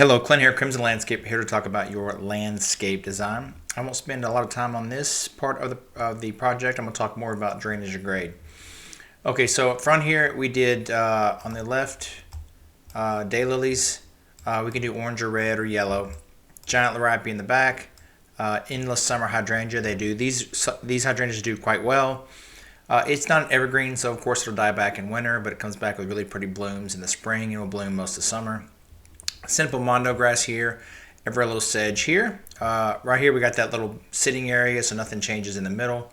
Hello, Clint here, Crimson Landscape, here to talk about your landscape design. I won't spend a lot of time on this part of the project. I'm going to talk more about drainage and grade. Okay, so up front here, we did on the left daylilies. We can do orange or red or yellow. Giant liripe in the back. Endless summer hydrangea. They do these hydrangeas do quite well. It's not an evergreen, so of course it'll die back in winter, but it comes back with really pretty blooms in the spring. It will bloom most of the summer. Simple mondo grass here, every little sedge here. Right here we got that little sitting area, so nothing changes in the middle.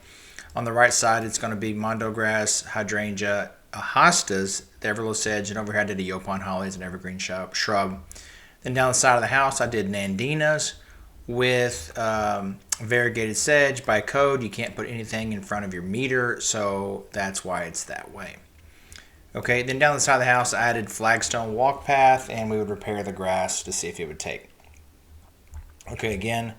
On the right side it's going to be mondo grass, hydrangea, hostas, the every little sedge, and over here I did a yopon holly as an evergreen shrub. Then down the side of the house I did nandinas with variegated sedge. By code you can't put anything in front of your meter, so that's why it's that way. Okay, then down the side of the house, I added flagstone walk path, and we would repair the grass to see if it would take. Okay, again,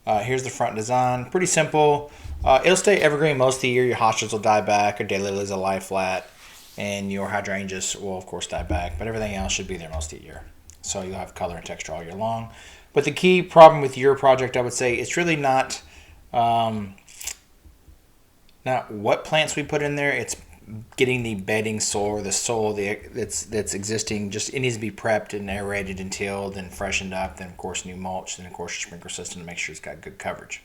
here's the front design. Pretty simple. It'll stay evergreen most of the year. Your hostas will die back, your daylilies will lie flat, and your hydrangeas will, of course, die back. But everything else should be there most of the year. So you'll have color and texture all year long. But the key problem with your project, I would say, it's really not what plants we put in there. It's getting the bedding soil or the soil that's existing. Just it needs to be prepped and aerated and tilled and freshened up. Then of course new mulch. Then of course your sprinkler system to make sure it's got good coverage.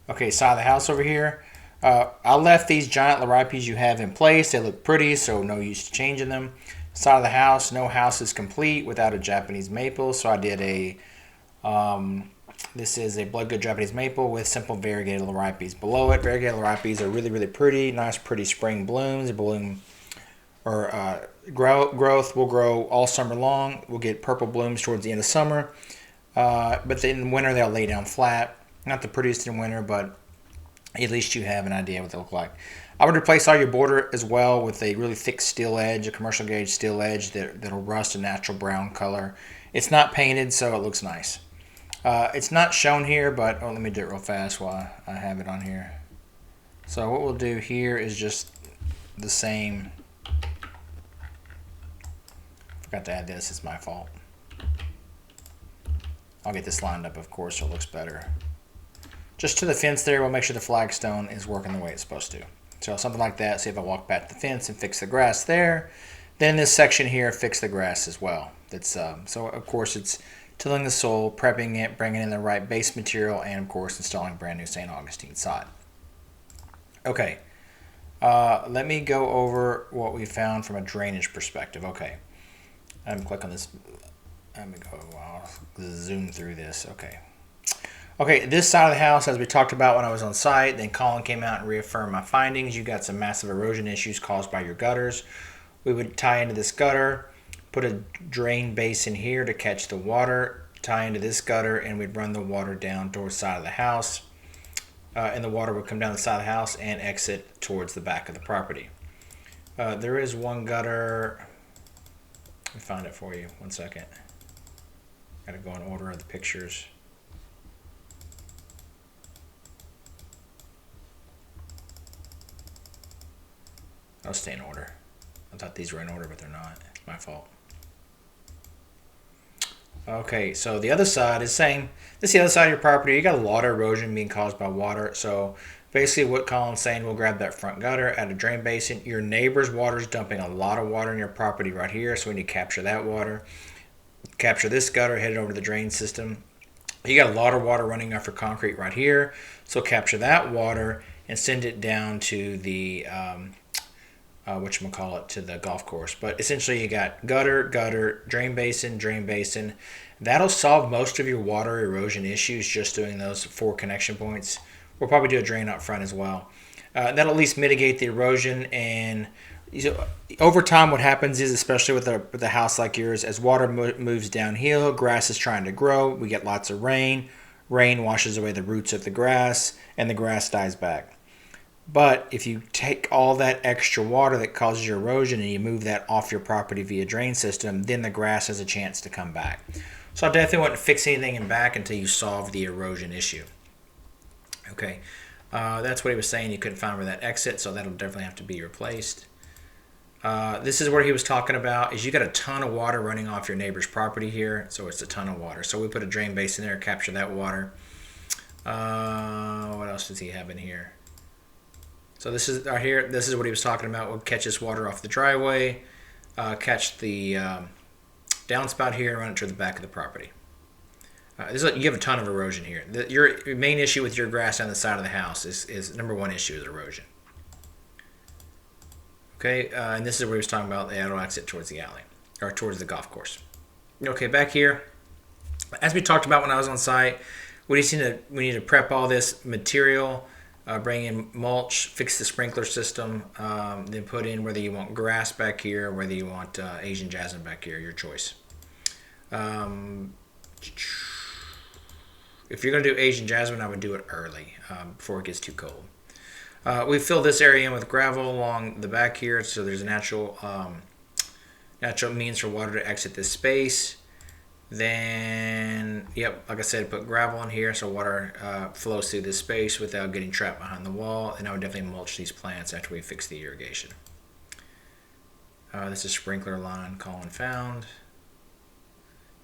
Okay, side of the house over here. I left these giant liripes you have in place. They look pretty, so no use to changing them. Side of the house. No house is complete without a Japanese maple. So I did a this is a blood-good Japanese maple with simple variegated liripes below it. Variegated liripes are really, really pretty, nice, pretty spring blooms. They bloom or growth will grow all summer long. We'll get purple blooms towards the end of summer, but then in winter they'll lay down flat. Not the prettiest in winter, but at least you have an idea what they look like. I would replace all your border as well with a really thick steel edge, a commercial gauge steel edge that'll rust a natural brown color. It's not painted, so it looks nice. It's not shown here, but let me do it real fast while I have it on here. So what we'll do here is just the same. Forgot to add this, it's my fault. I'll get this lined up, of course, so it looks better. Just to the fence there, we'll make sure the flagstone is working the way it's supposed to. So something like that, see if I walk back to the fence and fix the grass there. Then this section here, fix the grass as well. That's so of course it's tilling the soil, prepping it, bringing in the right base material, and of course installing brand new St. Augustine sod. Okay, let me go over what we found from a drainage perspective. Okay, I'm click on this. Let me go. I'll zoom through this. Okay, this side of the house, as we talked about when I was on site, then Colin came out and reaffirmed my findings. You got some massive erosion issues caused by your gutters. We would tie into this gutter, put a drain basin here to catch the water, tie into this gutter, and we'd run the water down towards the side of the house. And the water would come down the side of the house and exit towards the back of the property. There is one gutter. Let me find it for you. 1 second. Got to go in order of the pictures. I'll stay in order. I thought these were in order, but they're not. It's my fault. Okay, so the other side is saying, this is the other side of your property. You got a lot of erosion being caused by water. So basically what Colin's saying, we'll grab that front gutter, add a drain basin. Your neighbor's water is dumping a lot of water in your property right here, so we need to capture that water. Capture this gutter, head it over to the drain system. You got a lot of water running off your concrete right here, so capture that water and send it down to the to the golf course. But essentially you got gutter, drain basin. That'll solve most of your water erosion issues just doing those 4 connection points. We'll probably do a drain up front as well. That'll at least mitigate the erosion. And over time what happens is, especially with a house like yours, as water moves downhill, grass is trying to grow, we get lots of rain washes away the roots of the grass and the grass dies back. But if you take all that extra water that causes your erosion and you move that off your property via drain system, then the grass has a chance to come back. So I definitely wouldn't fix anything in back until you solve the erosion issue. Okay, that's what he was saying. You couldn't find where that exit, so that'll definitely have to be replaced. This is where he was talking about is you got a ton of water running off your neighbor's property here, so it's a ton of water. So we put a drain basin there, capture that water. What else does he have in here? So this is right here. This is what he was talking about. We'll catch this water off the driveway, catch the downspout here, and run it to the back of the property. You have a ton of erosion here. Your main issue with your grass on the side of the house is number one issue is erosion. Okay, and this is where he was talking about the auto exit towards the alley, or towards the golf course. Okay, back here, as we talked about when I was on site, we need to prep all this material, bring in mulch, fix the sprinkler system, then put in whether you want grass back here, whether you want Asian jasmine back here, your choice. If you're going to do Asian jasmine, I would do it early before it gets too cold. We fill this area in with gravel along the back here, so there's a natural means for water to exit this space. Then, yep, like I said, put gravel in here so water flows through this space without getting trapped behind the wall. And I would definitely mulch these plants after we fix the irrigation. This is sprinkler line Colin found.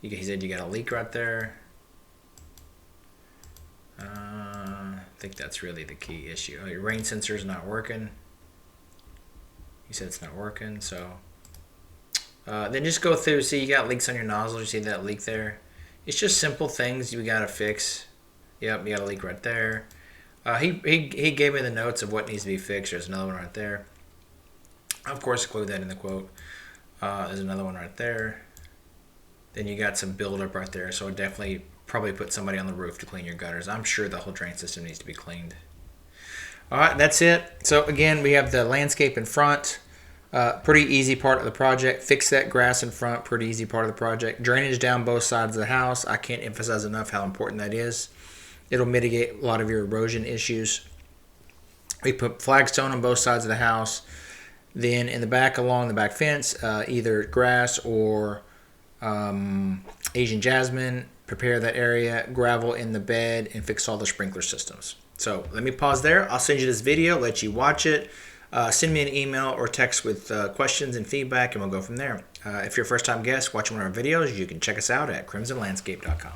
He said you got a leak right there. I think that's really the key issue. Your rain sensor is not working. He said it's not working, so then just go through. See, you got leaks on your nozzle. You see that leak there? It's just simple things you gotta fix. Yep, you got a leak right there. He gave me the notes of what needs to be fixed. There's another one right there. Of course, include that in the quote. There's another one right there. Then you got some buildup right there, so definitely probably put somebody on the roof to clean your gutters. I'm sure the whole drain system needs to be cleaned. All right, that's it. So again, we have the landscape in front. Pretty easy part of the project. Fix that grass in front. Pretty easy part of the project. Drainage down both sides of the house. I can't emphasize enough how important that is. It'll mitigate a lot of your erosion issues. We put flagstone on both sides of the house. Then in the back, along the back fence, either grass or Asian jasmine. Prepare that area, gravel in the bed, and fix all the sprinkler systems. So let me pause there. I'll send you this video, let you watch it. Send me an email or text with questions and feedback, and we'll go from there. If you're a first-time guest watching one of our videos, you can check us out at crimsonlandscape.com.